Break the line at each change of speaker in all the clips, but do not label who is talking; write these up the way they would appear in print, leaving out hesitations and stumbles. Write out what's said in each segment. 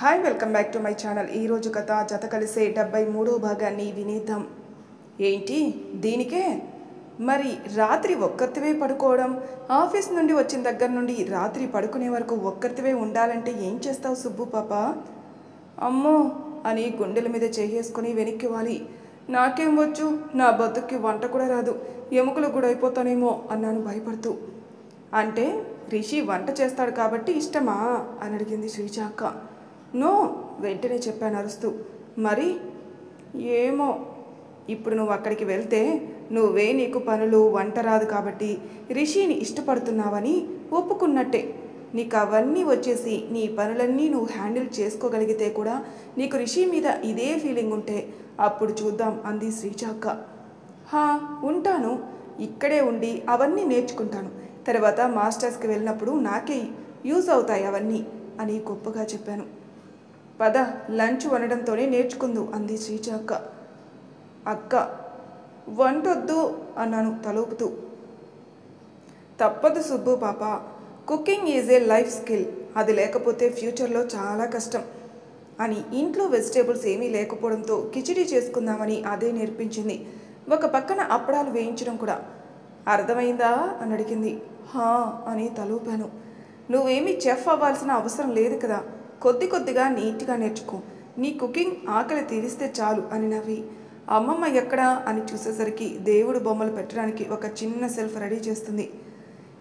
Hi welcome back to my channel. ఈరోజు కథ జత కలిసే 73వ భాగాన్ని వినేద్దాం. ఏంటి దీనికే? మరి రాత్రి ఒక్కరితివే పడుకోవడం, ఆఫీస్ నుండి వచ్చిన దగ్గర నుండి రాత్రి పడుకునే వరకు ఒక్కరితివే ఉండాలంటే ఏం చేస్తావు సుబ్బు పాప? అమ్మో అని గుండెల మీద చేసుకుని వెనక్కి వాలి. నాకేం వచ్చు, నా బతుక్కి వంట కూడా రాదు, ఎముకలు కూడా అయిపోతానేమో అన్నాను భయపడుతూ. అంటే రిషి వంట చేస్తాడు కాబట్టి ఇష్టమా అని అడిగింది శ్రీజ అక్క. నో వెంటనే చెప్పాను అరుస్తూ. మరి ఏమో, ఇప్పుడు నువ్వు అక్కడికి వెళ్తే నువ్వే నీకు పనులు వంట రాదు కాబట్టి రిషిని ఇష్టపడుతున్నావని ఒప్పుకున్నట్టే. నీకు అవన్నీ వచ్చేసి నీ పనులన్నీ నువ్వు హ్యాండిల్ చేసుకోగలిగితే కూడా నీకు రిషి మీద ఇదే ఫీలింగ్ ఉంటే అప్పుడు చూద్దాం అంది శ్రీజ అక్క. ఉంటాను, ఇక్కడే ఉండి అవన్నీ నేర్చుకుంటాను, తర్వాత మాస్టర్స్కి వెళ్ళినప్పుడు నాకే యూజ్ అవుతాయి అవన్నీ అని గొప్పగా చెప్పాను. పద లంచ్ వండడంతోనే నేర్చుకుందు అంది శ్రీజ అక్క. అక్క వంటొద్దు అన్నాను తలూపుతూ. తప్పదు సుబ్బు పాప, cooking is a life skill, అది లేకపోతే ఫ్యూచర్లో చాలా కష్టం అని ఇంట్లో వెజిటేబుల్స్ ఏమీ లేకపోవడంతో కిచిడీ చేసుకుందామని అదే నేర్పించింది. ఒక పక్కన అప్పడాలు వేయించడం కూడా. అర్థమైందా అని అడిగింది. అని తలూపాను. నువ్వేమీ చెఫ్ అవ్వాల్సిన అవసరం లేదు కదా, కొద్ది కొద్దిగా నీట్గా నేర్చుకో, నీ కుకింగ్ ఆకలి తీరిస్తే చాలు అని నవ్వి. అమ్మమ్మ ఎక్కడా అని చూసేసరికి దేవుడు బొమ్మలు పెట్టడానికి ఒక చిన్న సెల్ఫ్ రెడీ చేస్తుంది.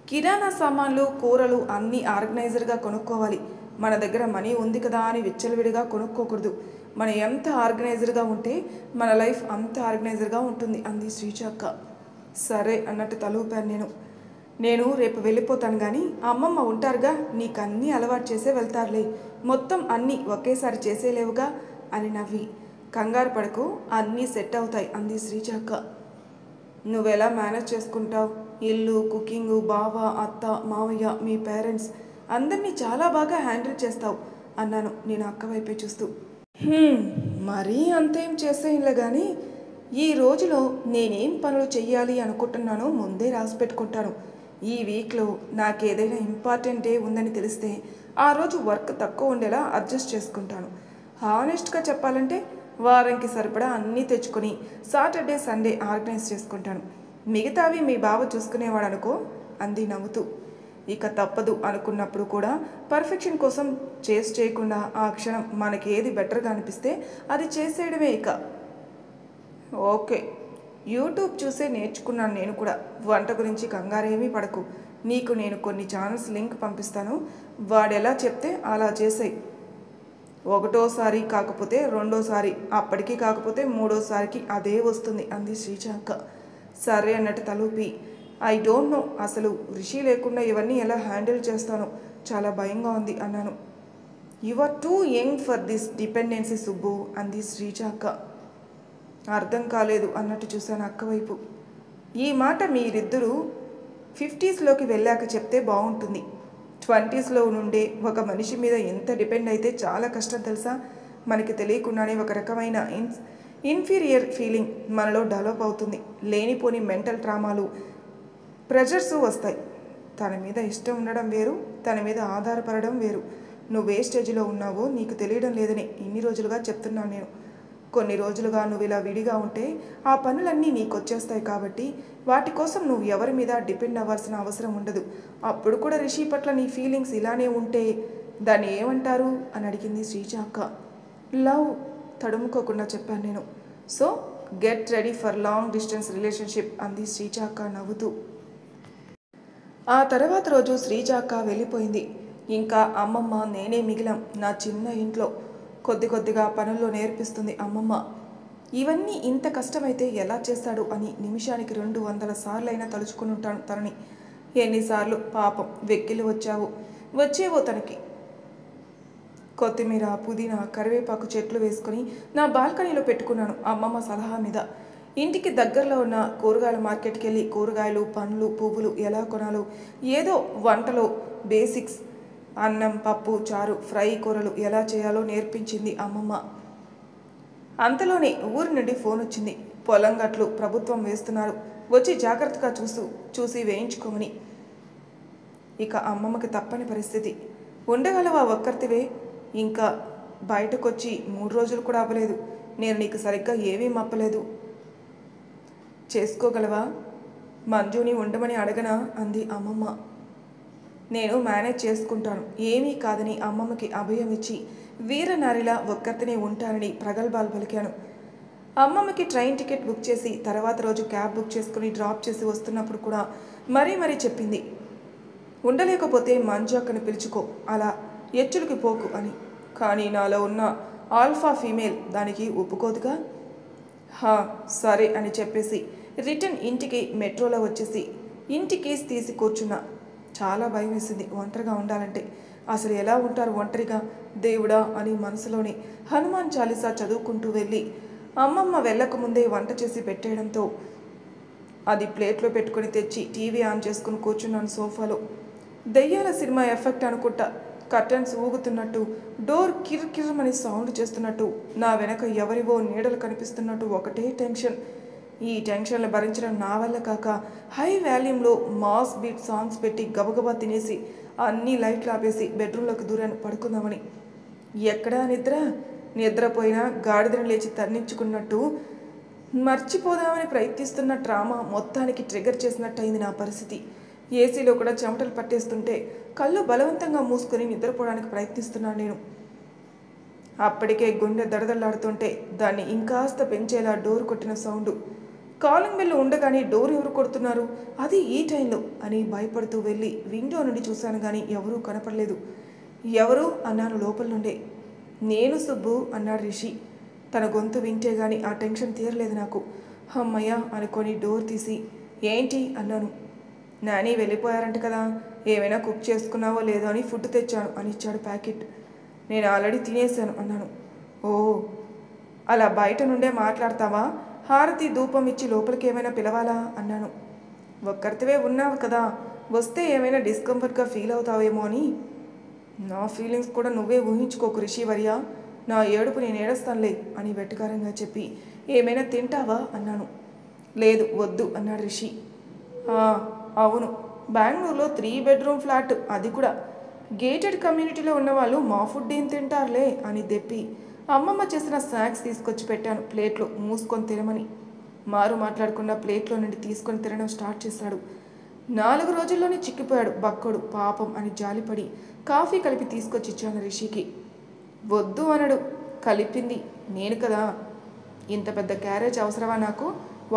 కిరాణా సామాన్లు కూరలు అన్నీ ఆర్గనైజర్గా కొనుక్కోవాలి. మన దగ్గర మనీ ఉంది కదా అని విచ్చలవిడిగా కొనుక్కోకూడదు. మనం ఎంత ఆర్గనైజర్గా ఉంటే మన లైఫ్ అంత ఆర్గనైజర్గా ఉంటుంది అంది శ్రీజ అక్క. సరే అన్నట్టు తలూపాను. నేను రేపు వెళ్ళిపోతాను కానీ అమ్మమ్మ ఉంటారుగా, నీకు అన్నీ అలవాటు చేసే వెళ్తారులే, మొత్తం అన్నీ ఒకేసారి చేసేలేవుగా అని నవ్వి. కంగారు పడకు, అన్నీ సెట్ అవుతాయి అంది శ్రీజ అక్క. నువ్వెలా మేనేజ్ చేసుకుంటావు? ఇల్లు, కుకింగు, బావ, అత్త, మావయ్య, మీ పేరెంట్స్ అందరినీ చాలా బాగా హ్యాండిల్ చేస్తావు అన్నాను నేను అక్క వైపే చూస్తూ. మరీ అంతేం చేసేయంలే కానీ ఈ రోజులో నేనేం పనులు చెయ్యాలి అనుకుంటున్నానో ముందే రాసి పెట్టుకుంటాను. ఈ వీక్లో నాకు ఏదైనా ఇంపార్టెంట్ డే ఉందని తెలిస్తే ఆ రోజు వర్క్ తక్కువ ఉండేలా అడ్జస్ట్ చేసుకుంటాను. హానెస్ట్గా చెప్పాలంటే వారానికి సరిపడా అన్నీ తెచ్చుకొని సాటర్డే సండే ఆర్గనైజ్ చేసుకుంటాను. మిగతావి మీ బావ చూసుకునేవాడు అనుకో అంది నవ్వుతూ. ఇక తప్పదు అనుకున్నప్పుడు కూడా పర్ఫెక్షన్ కోసం చేయకుండా ఆ క్షణం మనకి ఏది బెటర్గా అనిపిస్తే అది చేసేయడమే. ఇక ఓకే, యూట్యూబ్ చూసే నేర్చుకున్నాను నేను కూడా. వంట గురించి కంగారేమీ పడకు, నీకు నేను కొన్ని ఛానల్స్ లింక్ పంపిస్తాను, వాడెలా చెప్తే అలా చేసేయి. ఒకటోసారి కాకపోతే రెండోసారి, అప్పటికీ కాకపోతే మూడోసారికి అదే వస్తుంది అంది శ్రీజ అక్క. సరే అన్నట్టు తలూపి. ఐ డోంట్ నో, అసలు రిషి లేకుండా ఇవన్నీ ఎలా హ్యాండిల్ చేస్తానో చాలా భయంగా ఉంది అన్నాను. You are too young for this dependency Subbu అంది శ్రీజ అక్క. అర్థం కాలేదు అన్నట్టు చూశాను అక్క వైపు. ఈ మాట మీరిద్దరూ 50స్లోకి వెళ్ళాక చెప్తే బాగుంటుంది. 20స్లో నుండే ఒక మనిషి మీద ఎంత డిపెండ్ అయితే చాలా కష్టం తెలుసా. మనకి తెలియకుండానే ఒక రకమైన ఇన్ఫీరియర్ ఫీలింగ్ మనలో డెవలప్ అవుతుంది. లేనిపోని మెంటల్ ట్రామాలు, ప్రెజర్స్ వస్తాయి. తన మీద ఇష్టం ఉండడం వేరు, తన మీద ఆధారపడడం వేరు. నువ్వే స్టేజ్లో ఉన్నావో నీకు తెలియడం లేదని ఇన్ని రోజులుగా చెప్తున్నాను నేను. కొన్ని రోజులుగా నువ్వు ఇలా విడిగా ఉంటే ఆ పనులన్నీ నీకు వచ్చేస్తాయి కాబట్టి వాటి కోసం నువ్వు ఎవరి మీద డిపెండ్ అవ్వాల్సిన అవసరం ఉండదు. అప్పుడు కూడా రిషి పట్ల నీ ఫీలింగ్స్ ఇలానే ఉంటే దాన్ని ఏమంటారు అని అడిగింది శ్రీజ అక్క. లవ్ తడుముకోకుండా చెప్పాను నేను. So get ready for long distance relationship అంది శ్రీజ అక్క నవ్వుతూ. ఆ తర్వాత రోజు శ్రీజ అక్క వెళ్ళిపోయింది. ఇంకా అమ్మమ్మ నేనే మిగిలాం నా చిన్న ఇంట్లో. కొద్ది కొద్దిగా పనుల్లో నేర్పిస్తుంది అమ్మమ్మ. ఇవన్నీ ఇంత కష్టమైతే ఎలా చేస్తాడు అని నిమిషానికి 200 సార్లైనా తలుచుకుని ఉంటాను తనని. ఎన్నిసార్లు పాపం వెక్కిలు వచ్చేవో తనకి. కొత్తిమీర, పుదీనా, కరివేపాకు చెట్లు వేసుకొని నా బాల్కనీలో పెట్టుకున్నాను అమ్మమ్మ సలహా మీద. ఇంటికి దగ్గరలో ఉన్న కూరగాయల మార్కెట్కి వెళ్ళి కూరగాయలు, పండ్లు, పువ్వులు ఎలా కొనాలో, ఏదో వంటలో బేసిక్స్, అన్నం, పప్పు, చారు, ఫ్రై, కూరలు ఎలా చేయాలో నేర్పించింది అమ్మమ్మ. అంతలోనే ఊరి నుండి ఫోన్ వచ్చింది. పొలం గట్లు ప్రభుత్వం వేస్తున్నారు, వచ్చి జాగ్రత్తగా చూసి వేయించుకోమని. ఇక అమ్మమ్మకి తప్పని పరిస్థితి. ఉండగలవా ఒక్కరితివే? ఇంకా బయటకొచ్చి 3 రోజులు కూడా అవ్వలేదు. నేను నీకు సరిగ్గా ఏమీ మప్పలేదు. చేసుకోగలవా? మంజుని ఉండమని అడగనా అంది అమ్మమ్మ. నేను మేనేజ్ చేసుకుంటాను, ఏమీ కాదని అమ్మమ్మకి అభయం ఇచ్చి వీరనారిలా ఒక్కరితోనే ఉంటానని ప్రగల్భాలు పలికాను. అమ్మమ్మకి ట్రైన్ టికెట్ బుక్ చేసి తర్వాత రోజు క్యాబ్ బుక్ చేసుకుని డ్రాప్ చేసి వస్తున్నప్పుడు కూడా మరీ చెప్పింది, ఉండలేకపోతే మంజు అక్కని పిలుచుకో, అలా ఎచ్చులకి పోకు అని. కానీ నాలో ఉన్న ఆల్ఫా ఫీమేల్ దానికి ఒప్పుకోదుగా. సరే అని చెప్పేసి రిటర్న్ ఇంటికి మెట్రోలో వచ్చేసి ఇంటి కీస్ తీసి కూర్చున్నా. చాలా భయం వేసింది ఒంటరిగా ఉండాలంటే. అసలు ఎలా ఉంటారు ఒంటరిగా దేవుడా అని మనసులోని హనుమాన్ చాలీసా చదువుకుంటూ వెళ్ళి అమ్మమ్మ వెళ్ళకముందే వంట చేసి పెట్టేయడంతో అది ప్లేట్లో పెట్టుకుని తెచ్చి టీవీ ఆన్ చేసుకుని కూర్చున్నాను సోఫాలో. దెయ్యాల సినిమా ఎఫెక్ట్ అనుకుంటా. కర్టన్స్ ఊగుతున్నట్టు, డోర్ కిర్కిర్మని సౌండ్ చేస్తున్నట్టు, నా వెనక ఎవరివో నీడలు కనిపిస్తున్నట్టు ఒకటే టెన్షన్. ఈ టెన్షన్లు భరించడం నా వల్ల కాక హై వాల్యూమ్లో మాస్ బీట్ సాంగ్స్ పెట్టి గబగబా తినేసి అన్ని లైట్లు ఆపేసి బెడ్రూమ్లోకి దూరాను పడుకుందామని. ఎక్కడా నిద్రపోయినా గాడిదను లేచి తన్నించుకున్నట్టు మర్చిపోదామని ప్రయత్నిస్తున్న ట్రామా మొత్తానికి ట్రిగర్ చేసినట్టయింది నా పరిస్థితి. ఏసీలో కూడా చెమటలు పట్టేస్తుంటే కళ్ళు బలవంతంగా మూసుకొని నిద్రపోవడానికి ప్రయత్నిస్తున్నాను నేను. అప్పటికే గుండె దడదళ్లాడుతుంటే దాన్ని ఇంకాస్త పెంచేలా డోర్ కొట్టిన సౌండు. కాలింగ్ బెల్ ఉండగానే డోర్ ఎవరు కొడుతున్నారు, అది ఈ టైంలో అని భయపడుతూ వెళ్ళి విండో నుండి చూశాను కానీ ఎవరూ కనపడలేదు. ఎవరు అన్నాను లోపల నుండే. నేను సుబ్బు అన్నాడు రిషి. తన గొంతు వింటే గాని ఆ టెన్షన్ తీరలేదు నాకు. అమ్మయ్య అనుకొని డోర్ తీసి ఏంటి అన్నాను. నాని వెళ్ళిపోయారంట కదా, ఏమైనా కుక్ చేసుకున్నావో లేదో అని ఫుడ్ తెచ్చాను అని ఇచ్చాడు ప్యాకెట్. నేను ఆల్రెడీ తినేశాను అన్నాను. ఓ, అలా బయట నుండే మాట్లాడతావా? హారతి ధూపం ఇచ్చి లోపలికి ఏమైనా పిలవాలా అన్నాను. ఒక్కరితివే ఉన్నావు కదా, వస్తే ఏమైనా డిస్కంఫర్ట్గా ఫీల్ అవుతావేమో అని. నా ఫీలింగ్స్ కూడా నువ్వే ఊహించుకోకు రిషివర్య, నా ఏడుపు నేను ఏడుస్తానులే అని వెటకారంగా చెప్పి ఏమైనా తింటావా అన్నాను. లేదు వద్దు అన్నాడు రిషి. అవును, బెంగళూరులో 3 బెడ్రూమ్ ఫ్లాట్, అది కూడా గేటెడ్ కమ్యూనిటీలో ఉన్నవాళ్ళు మా ఫుడ్ ఏం తింటారులే అని దెప్పి అమ్మమ్మ చేసిన స్నాక్స్ తీసుకొచ్చి పెట్టాను ప్లేట్లో మూసుకొని తినమని. మారు మాట్లాడకుండా ప్లేట్లో నుండి తీసుకొని తినడం స్టార్ట్ చేశాడు. 4 రోజుల్లోనే చిక్కిపోయాడు బక్కోడు పాపం అని జాలిపడి కాఫీ కలిపి తీసుకొచ్చి ఇచ్చాను రిషికి. వద్దు అనడు, కలిపింది నేను కదా. ఇంత పెద్ద క్యారేజ్ అవసరమా నాకు?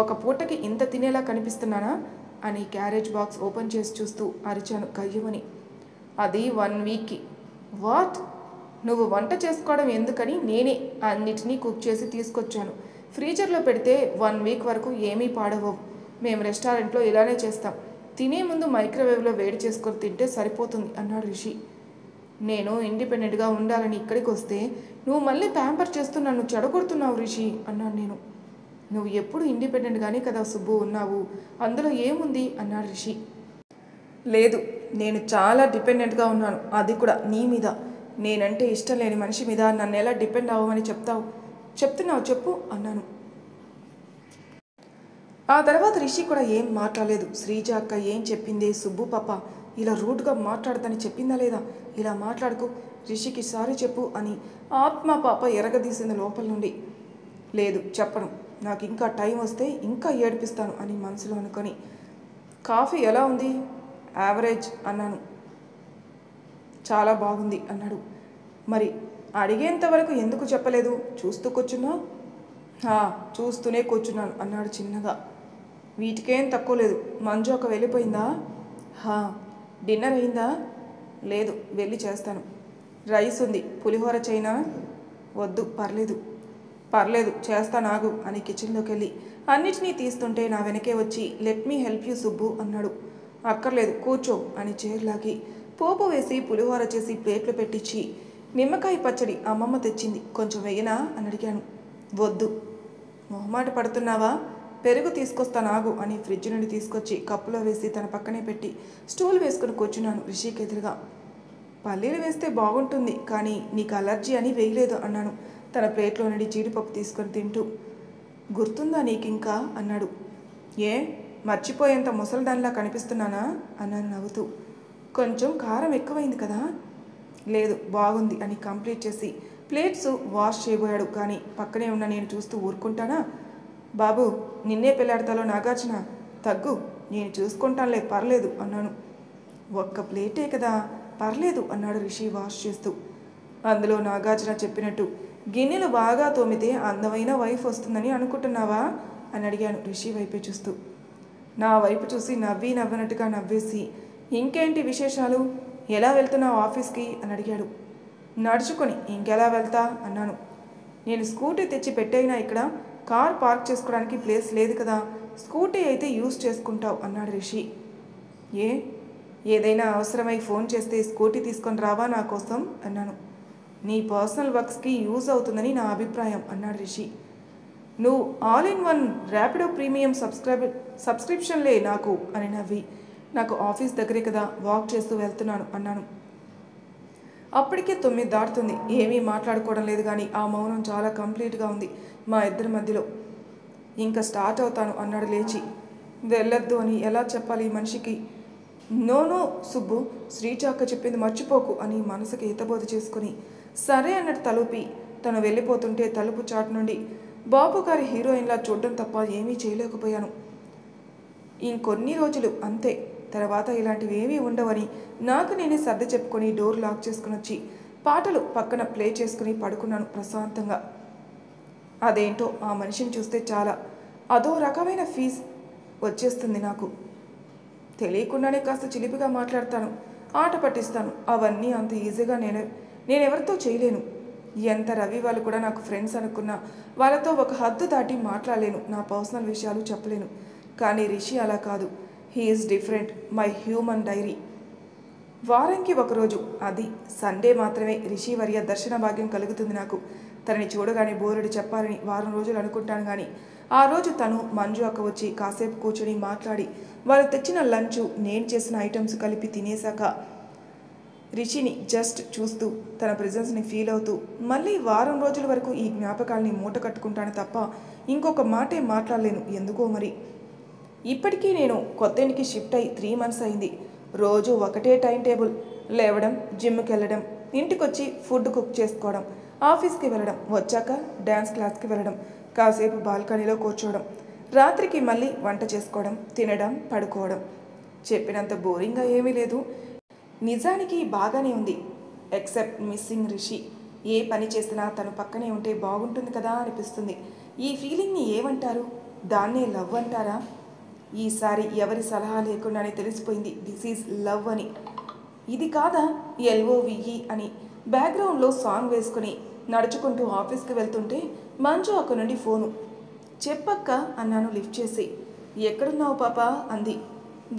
ఒక పూటకి ఇంత తినేలా కనిపిస్తున్నానా అని క్యారేజ్ బాక్స్ ఓపెన్ చేసి చూస్తూ అరిచాను కయ్యమని. అది 1 వీక్కి. వాట్? నువ్వు వంట చేసుకోవడం ఎందుకని నేనే అన్నిటినీ కుక్ చేసి తీసుకొచ్చాను. ఫ్రీజర్లో పెడితే 1 వీక్ వరకు ఏమీ పాడవవు. మేము రెస్టారెంట్లో ఇలానే చేస్తాం, తినే ముందు మైక్రోవేవ్లో వేడి చేసుకొని తింటే సరిపోతుంది అన్నాడు రిషి. నేను ఇండిపెండెంట్గా ఉండాలని ఇక్కడికి వస్తే నువ్వు మళ్ళీ ప్యాంపర్ చేస్తూ నన్ను చెడగొడుతున్నావు రిషి అన్నాను నేను. నువ్వు ఎప్పుడు ఇండిపెండెంట్గానే కదా సుబ్బు ఉన్నావు, అందులో ఏముంది అన్నాడు రిషి. లేదు, నేను చాలా డిపెండెంట్గా ఉన్నాను, అది కూడా నీ మీద. నేనంటే ఇష్టం లేని మనిషి మీద నన్ను ఎలా డిపెండ్ అవ్వమని చెప్తున్నావు చెప్పు అన్నాను. ఆ తర్వాత రిషి కూడా ఏం మాట్లాడలేదు. శ్రీజ అక్క ఏం చెప్పింది, సుబ్బు పాప ఇలా రూట్గా మాట్లాడదని చెప్పిందా లేదా, ఇలా మాట్లాడుకు, రిషికి సారీ చెప్పు అని ఆత్మ పాప ఎరగదీసింది లోపల నుండి. లేదు చెప్పను, నాకు ఇంకా టైం వస్తే ఇంకా ఏడిపిస్తాను అని మనసులో అనుకొని. కాఫీ ఎలా ఉంది? యావరేజ్ అన్నాను. చాలా బాగుంది అన్నాడు. మరి అడిగేంతవరకు ఎందుకు చెప్పలేదు, చూస్తూ కూర్చున్నావు? చూస్తూనే కూర్చున్నాను అన్నాడు చిన్నగా. వీటికేం తక్కువ లేదు. మంజు ఒక వెళ్ళిపోయిందా? డిన్నర్ అయిందా? లేదు, వెళ్ళి చేస్తాను. రైస్ ఉంది, పులిహోర చైనా? వద్దు, పర్లేదు చేస్తాను ఆగు అని కిచెన్లోకి వెళ్ళి అన్నిటినీ తీస్తుంటే నా వెనకే వచ్చి let me help you Subbu అన్నాడు. అక్కర్లేదు కూర్చో అని చైర్లాగి పోపు వేసి పులిహోర చేసి ప్లేట్లో పెట్టించి నిమ్మకాయ పచ్చడి అమ్మమ్మ తెచ్చింది, కొంచెం వేయనా అని అడిగాను. వద్దు. మొహమాట పడుతున్నావా? పెరుగు తీసుకొస్తాను ఆగు అని ఫ్రిడ్జ్ నుండి తీసుకొచ్చి కప్పులో వేసి తన పక్కనే పెట్టి స్టూల్ వేసుకుని కూర్చున్నాను రిషికి ఎదురుగా. పల్లీలు వేస్తే బాగుంటుంది కానీ నీకు అలర్జీ అని వేయలేదు అన్నాను తన ప్లేట్లో నుండి జీడిపప్పు తీసుకొని తింటూ. గుర్తుందా నీకింకా అన్నాడు. ఏ మర్చిపోయేంత ముసలిదానిలా కనిపిస్తున్నానా అన్నాను నవ్వుతూ. కొంచెం కారం ఎక్కువైంది కదా. లేదు బాగుంది అని కంప్లీట్ చేసి ప్లేట్స్ వాష్ చేయబోయాడు. కానీ పక్కనే ఉన్న నేను చూస్తూ ఊరుకుంటానా? బాబు నిన్నే పెళ్ళాడతాలో నాగార్జున, తగ్గు, నేను చూసుకుంటానులే పర్లేదు అన్నాను. ఒక్క ప్లేటే కదా, పర్లేదు అన్నాడు రిషి వాష్ చేస్తూ. అందులో నాగార్జున చెప్పినట్టు గిన్నెలు బాగా తోమితే అందమైన వైఫ్ వస్తుందని అనుకుంటున్నావా అని అడిగాను రిషి వైపే చూస్తూ. నా వైపు చూసి నవ్వినట్టుగా నవ్వేసి, ఇంకేంటి విశేషాలు, ఎలా వెళ్తున్నావు ఆఫీస్కి అని అడిగాడు. నడుచుకొని ఇంకెలా వెళ్తా అన్నాను. నేను స్కూటీ తెచ్చి పెట్టైనా ఇక్కడ కార్ పార్క్ చేసుకోవడానికి ప్లేస్ లేదు కదా, స్కూటీ అయితే యూజ్ చేసుకుంటావు అన్నాడు రిషి. ఏదైనా అవసరమై ఫోన్ చేస్తే స్కూటీ తీసుకొని రావా నా కోసం అన్నాను. నీ పర్సనల్ వర్క్స్కి యూజ్ అవుతుందని నా అభిప్రాయం అన్నాడు రిషి. నువ్వు all in one Rapido premium సబ్స్క్రిప్షన్లే నాకు అని నవ్వి, నాకు ఆఫీస్ దగ్గరే కదా, వాక్ చేస్తూ వెళ్తున్నాను అన్నాను. అప్పటికే 9 దాటుతుంది. ఏమీ మాట్లాడుకోవడం లేదు, కానీ ఆ మౌనం చాలా కంప్లీట్గా ఉంది మా ఇద్దరి మధ్యలో. ఇంకా స్టార్ట్ అవుతాను అన్నాడు లేచి. వెళ్ళొద్దు అని ఎలా చెప్పాలి ఈ మనిషికి? నో సుబ్బు, శ్రీచాక్క చెప్పింది మర్చిపోకు అని మనసుకి హితబోధ చేసుకుని సరే అన్నట్టు తలుపి తను వెళ్ళిపోతుంటే తలుపు చాటు నుండి బాబు గారి హీరోయిన్లా చూడడం తప్ప ఏమీ చేయలేకపోయాను. ఇంకొన్ని రోజులు అంతే, తర్వాత ఇలాంటివి ఏమీ ఉండవని నాకు నేనే సర్ది చెప్పుకొని డోర్ లాక్ చేసుకుని వచ్చి పాటలు పక్కన ప్లే చేసుకుని పడుకున్నాను ప్రశాంతంగా. అదేంటో ఆ మనిషిని చూస్తే చాలా అదో రకమైన ఫీజ్ వచ్చేస్తుంది నాకు. తెలియకుండానే కాస్త చిలిపిగా మాట్లాడతాను, ఆట పట్టిస్తాను. అవన్నీ అంత ఈజీగా నేనెవరితో చేయలేను. ఎంత రవి వాళ్ళు కూడా నాకు ఫ్రెండ్స్ అనుకున్నా వాళ్ళతో ఒక హద్దు దాటి మాట్లాడలేను, నా పర్సనల్ విషయాలు చెప్పలేను. కానీ రిషి అలా కాదు. He's different, my human diary. వారానికి ఒకరోజు, అది సండే మాత్రమే రిషి వర్య దర్శన భాగ్యం కలుగుతుంది నాకు. తనని చూడగానే బోరుడి చెప్పాలని వారం రోజులు అనుకుంటాను, కానీ ఆ రోజు తను మంజు అక్క వచ్చి కాసేపు కూర్చొని మాట్లాడి వాళ్ళు తెచ్చిన లంచ్ నేను చేసిన ఐటమ్స్ కలిపి తినేశాక రిషిని జస్ట్ చూస్తూ తన ప్రెజెన్స్ని ఫీల్ అవుతూ మళ్ళీ వారం రోజుల వరకు ఈ జ్ఞాపకాల్ని మూట కట్టుకుంటాను తప్ప ఇంకొక మాటే మాట్లాడలేను ఎందుకో మరి. ఇప్పటికీ నేను కొత్త ఇంటికి షిఫ్ట్ అయ్యి 3 months అయింది. రోజు ఒకటే టైం టేబుల్, లేవడం, జిమ్కి వెళ్ళడం, ఇంటికొచ్చి ఫుడ్ కుక్ చేసుకోవడం, ఆఫీస్కి వెళ్ళడం, వచ్చాక డ్యాన్స్ క్లాస్కి వెళ్ళడం, కాసేపు బాల్కనీలో కూర్చోవడం, రాత్రికి మళ్ళీ వంట చేసుకోవడం, తినడం, పడుకోవడం. చెప్పినంత బోరింగ్గా ఏమీ లేదు. నిజానికి బాగానే ఉంది, ఎక్సెప్ట్ మిస్సింగ్ రిషి. ఏ పని చేసినా తను పక్కనే ఉంటే బాగుంటుంది కదా అనిపిస్తుంది. ఈ ఫీలింగ్ని ఏమంటారు? దాన్నే లవ్ అంటారా? ఈసారి ఎవరి సలహా లేకుండానే తెలిసిపోయింది దిస్ ఈజ్ లవ్ అని. ఇది కాదా LOVE అని బ్యాక్గ్రౌండ్లో సాంగ్ వేసుకుని నడుచుకుంటూ ఆఫీస్కి వెళ్తుంటే మంజు అక్క నుండి ఫోను. చెప్పక్క అన్నాను లిఫ్ట్ చేసి. ఎక్కడున్నావు పాప అంది.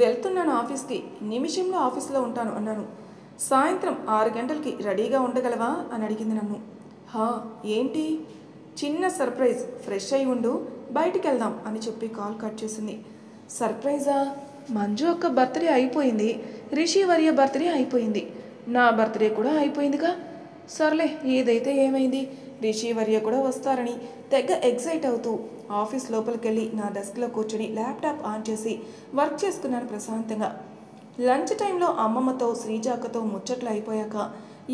వెళ్తున్నాను ఆఫీస్కి, నిమిషంలో ఆఫీస్లో ఉంటాను అన్నాను. సాయంత్రం 6 గంటలకి రెడీగా ఉండగలవా అని అడిగింది నన్ను. ఏంటి? చిన్న సర్ప్రైజ్, ఫ్రెష్ అయి ఉండు, బయటికి వెళ్దాం అని చెప్పి కాల్ కట్ చేసింది. సర్ప్రైజా? మంజు అక్క బర్త్డే అయిపోయింది, రిషి వర్య బర్త్డే అయిపోయింది, నా బర్త్డే కూడా అయిపోయిందిగా. సర్లే ఏదైతే ఏమైంది, రిషి వర్య కూడా వస్తారని తెగ ఎక్సైట్ అవుతూ ఆఫీస్ లోపలికి వెళ్ళి నా డెస్క్లో కూర్చొని ల్యాప్టాప్ ఆన్ చేసి వర్క్ చేసుకున్నాను ప్రశాంతంగా. లంచ్ టైంలో అమ్మమ్మతో శ్రీజాక్కతో ముచ్చట్లు అయిపోయాక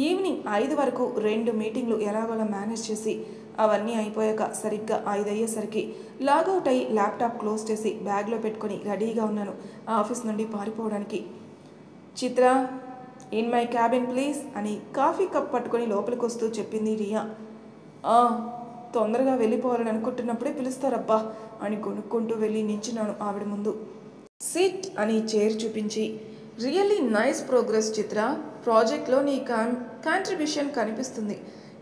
ఈవినింగ్ 5 వరకు 2 మీటింగ్లు ఎలాగోలా మేనేజ్ చేసి అవన్నీ అయిపోయాక సరిగ్గా 5 అయ్యేసరికి లాగౌట్ అయ్యి ల్యాప్టాప్ క్లోజ్ చేసి బ్యాగ్లో పెట్టుకొని రెడీగా ఉన్నాను ఆఫీస్ నుండి పారిపోవడానికి. చిత్ర, ఇన్ మై క్యాబిన్ ప్లీజ్ అని కాఫీ కప్ పట్టుకొని లోపలికి వస్తూ చెప్పింది రియా. తొందరగా వెళ్ళిపోవాలని అనుకుంటున్నప్పుడే పిలుస్తారబ్బా అని కొనుక్కుంటూ వెళ్ళి నించున్నాను ఆవిడ ముందు. సిట్ అని చైర్ చూపించి, రియల్లీ నైస్ ప్రోగ్రెస్ చిత్ర, ప్రాజెక్ట్లో నీ కాంట్రిబ్యూషన్ కనిపిస్తుంది.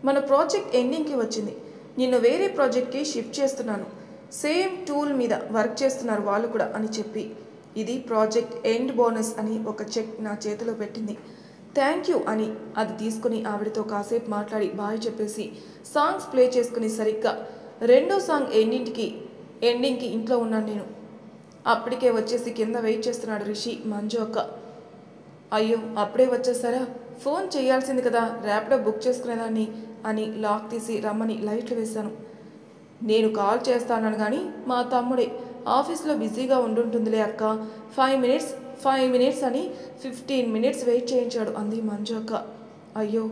మన ప్రాజెక్ట్ ఎండింగ్కి వచ్చింది, నిన్ను వేరే ప్రాజెక్ట్కి షిఫ్ట్ చేస్తున్నాను, సేమ్ టూల్ మీద వర్క్ చేస్తున్నారు వాళ్ళు కూడా అని చెప్పి, ఇది ప్రాజెక్ట్ ఎండ్ బోనస్ అని ఒక చెక్ నా చేతిలో పెట్టింది. థ్యాంక్ యూ అని అది తీసుకుని ఆవిడతో కాసేపు మాట్లాడి బాయ్ చెప్పేసి సాంగ్స్ ప్లే చేసుకుని సరిగ్గా 2వ సాంగ్ ఎండింగ్కి ఇంట్లో ఉన్నాను నేను. అప్పటికే వచ్చేసి కింద వెయిట్ చేస్తున్నాడు రిషి, మంజు అక్క. అయ్యో అప్పుడే వచ్చేసారా, ఫోన్ చేయాల్సింది కదా, ర్యాపిడో బుక్ చేసుకునేదాన్ని అని లాక్ తీసి రమ్మని లైట్లు వేశాను. నేను కాల్ చేస్తాను కానీ మా తమ్ముడే ఆఫీస్లో బిజీగా ఉండుంటుందిలే అక్క, 5 minutes అని 15 minutes వెయిట్ చేయించాడు అంది మంజు అక్క. అయ్యో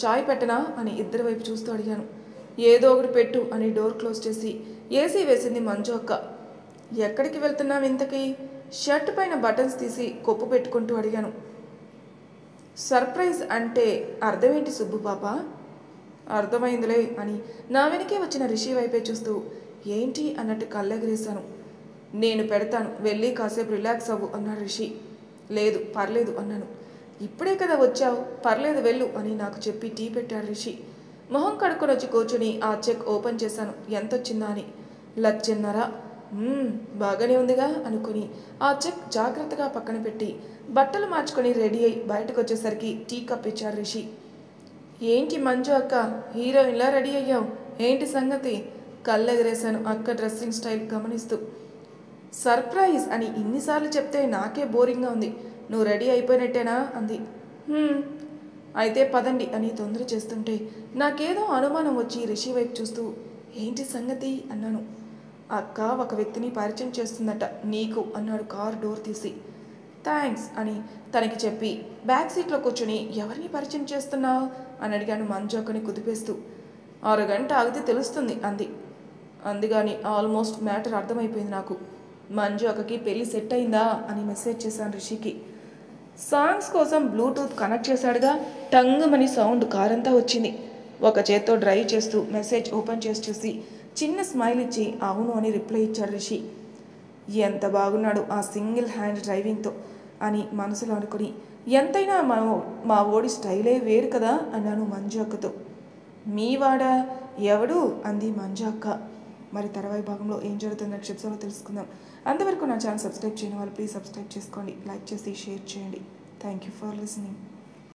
చాయ్ పెట్టనా అని ఇద్దరి వైపు చూస్తూ అడిగాను. ఏదో ఒకటి పెట్టు అని డోర్ క్లోజ్ చేసి ఏసీ వేసింది మంజు అక్క. ఎక్కడికి వెళ్తున్నావు ఇంతకీ? షర్ట్ పైన బటన్స్ తీసి కొప్పు పెట్టుకుంటూ అడిగాను. సర్ప్రైజ్ అంటే అర్థమేంటి సుబ్బు పాప? అర్థమైందిలే అని నా వెనకే వచ్చిన రిషి వైపే చూస్తూ ఏంటి అన్నట్టు కళ్ళెగరేశాను. నేను పెడతాను, వెళ్ళి కాసేపు రిలాక్స్ అవ్వు అన్నాడు రిషి. లేదు పర్లేదు అన్నాను. ఇప్పుడే కదా వచ్చావు, పర్లేదు వెళ్ళు అని నాకు చెప్పి టీ పెట్టాడు రిషి. మొహం కడుక్కొని వచ్చి కూర్చొని ఆ చెక్ ఓపెన్ చేశాను. ఎంత వచ్చిందా అని. 1,50,000. బాగానే ఉందిగా అనుకుని ఆ చెక్ జాగ్రత్తగా పక్కన పెట్టి బట్టలు మార్చుకొని రెడీ అయి బయటకు వచ్చేసరికి టీ కప్ ఇచ్చాడు రిషి. ఏంటి మంజు అక్క, హీరోయిన్లా రెడీ అయ్యావు, ఏంటి సంగతి? కళ్ళెగరేశాను అక్క డ్రెస్సింగ్ స్టైల్ గమనిస్తూ. సర్ప్రైజ్ అని ఇన్నిసార్లు చెప్తే నాకే బోరింగ్గా ఉంది. నువ్వు రెడీ అయిపోయినట్టేనా అంది. అయితే పదండి అని తొందర చేస్తుంటే నాకేదో అనుమానం వచ్చి రిషి వైపు చూస్తూ ఏంటి సంగతి అన్నాను. అక్క ఒక వ్యక్తిని పరిచయం చేస్తుందట నీకు అన్నాడు కారు డోర్ తీసి. థ్యాంక్స్ అని తనకి చెప్పి బ్యాక్ సీట్లో కూర్చొని ఎవరిని పరిచయం చేస్తున్నావు అని అడిగాను మంజు అక్కని కుదిపేస్తూ. 6 గంట ఆగితే తెలుస్తుంది అంది. అందుకని ఆల్మోస్ట్ మ్యాటర్ అర్థమైపోయింది నాకు. మంజు అక్కకి పెళ్ళి సెట్ అయిందా అని మెసేజ్ చేశాను రిషికి. సాంగ్స్ కోసం బ్లూటూత్ కనెక్ట్ చేశాడుగా, టంగుమని సౌండ్ కారంతా వచ్చింది. ఒక చేత్తో డ్రైవ్ చేస్తూ మెసేజ్ ఓపెన్ చేసి చూసి చిన్న స్మైల్ ఇచ్చి అవును అని రిప్లై ఇచ్చాడు రిషి. ఎంత బాగున్నాడు ఆ సింగిల్ హ్యాండ్ డ్రైవింగ్తో అని మనసులో అనుకుని ఎంతైనా మా ఓడి స్టైలే వేరు కదా అన్నాను మంజు అక్కతో. మీ వాడా ఎవడు అంది మంజు అక్క. మరి తర్వాయి భాగంలో ఏం జరుగుతుందని ఎపిసోడ్లో తెలుసుకుందాం. అంతవరకు నా ఛానల్ సబ్స్క్రైబ్ చేయని వాళ్ళు ప్లీజ్ సబ్స్క్రైబ్ చేసుకోండి, లైక్ చేసి షేర్ చేయండి. Thank you for listening.